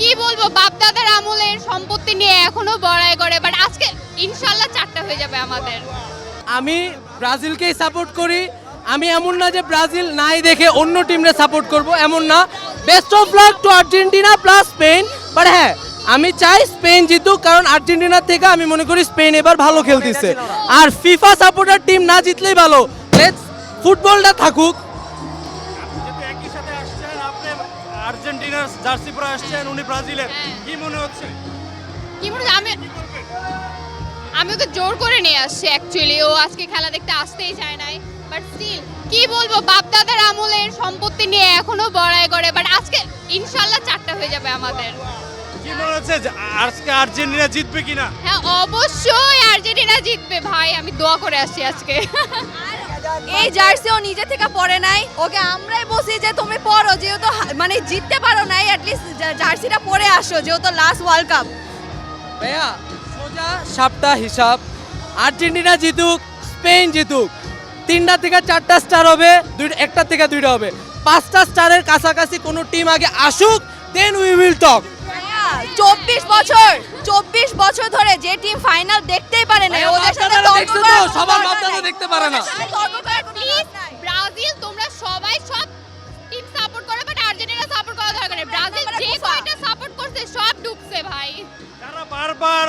কি বলবো, বাপ দাদার আমলের সম্পত্তি নিয়ে এখনো বড়াই করে, বাট আজকে ইনশাল্লাহ 4টা হয়ে যাবে আমাদের। আমি ব্রাজিলকেই সাপোর্ট করি। আমি এমন না যে ব্রাজিল নাই দেখে অন্য টিমরে সাপোর্ট করব, এমন না। Best of luck to Argentina plus Spain. But হ্যাঁ, আমি চাই স্পেন জিতুক, কারণ আর্জেন্টিনার থেকে আমি মনে করি স্পেন এবার ভালো খেলতেছে। আর ফিফা সাপোর্টার টিম না জিতলেই ভালো, লেটস ফুটবলটা থাকুক। একই সাথে আসছেন, আপনি আর্জেন্টিনার জার্সি পরে আসছেন, উনি ব্রাজিলের, কি মনে হচ্ছে? কি বলবো, আমি ওকে জোর করে নিয়ে আসছি অ্যাকচুয়ালি। ও আজকে খেলা দেখতে আসতেই চায় নাই, বাট স্টিল কি বলবো, বাপ দাদার আমলের সম্পত্তি নিয়ে এখনো বড়াই করে, বাট আজকে ইনশাল্লাহ 4টা হয়ে যাবে আমাদের। কি মনে হচ্ছে যে আজকে আর্জেন্টিনা জিতবে কিনা? হ্যাঁ, অবশ্যই আর্জেন্টিনা জিতবে ভাই, আমি দোয়া করে আসছি আজকে। এই জার্সি ও নিজে থেকে পরে নাই, ওকে আমরাই বলছি যে তুমি পরো, যেহেতু মানে জিততে পারো নাই, অ্যাটলিস্ট জার্সিটা পরে আসো, যেহেতু লাস্ট ওয়ার্ল্ড কাপ। ভাইয়া সোজা সাপটা হিসাব, আর্জেন্টিনা জিতুক, স্পেন জিতুক, 3টা থেকে 4টা স্টার হবে, 1টা থেকে 2টা হবে। 5টা স্টারের কাছাকাছি কোনো টিম আগে আসুক, দেন উই উইল টক। 24 বছর ধরে যে টিম ফাইনাল দেখতেই পারে না, ওদের সাথে দেখছো তো, সবার বাচ্চারা দেখতে পারে না। প্লিজ ব্রাজিল, তোমরা সবাই সব টিম সাপোর্ট করো, বাট আর্জেন্টিনা সাপোর্ট করা দরকার নেই। ব্রাজিল যে কয়টা সাপোর্ট করছে সব ডুবছে ভাই। যারা বারবার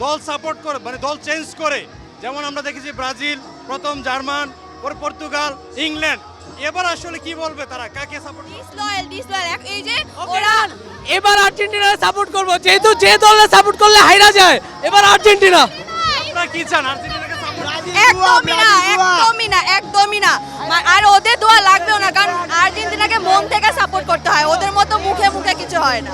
দল সাপোর্ট করে, মানে দল চেঞ্জ করে, যেমন আমরা দেখেছি ব্রাজিল, প্রথম জার্মান, পরে পর্তুগাল, ইংল্যান্ড, এবার আসলে কি বলবে তারা, কাকে সাপোর্ট করবে? ডিসলয়াল এই যে ওরা এবার আর্জেন্টিনা সাপোর্ট করব, যেহেতু যে দলে সাপোর্ট করলে হাইরা যায়, এবার আর্জেন্টিনা। আপনারা কি চান, আর্জেন্টিনাকে সাপোর্ট? একদমই না। আর ওদের দোয়া লাগবেও না, কারণ আর্জেন্টিনাকে মন থেকে সাপোর্ট করতে হয়, ওদের মতো মুখে মুখে কিছু হয় না।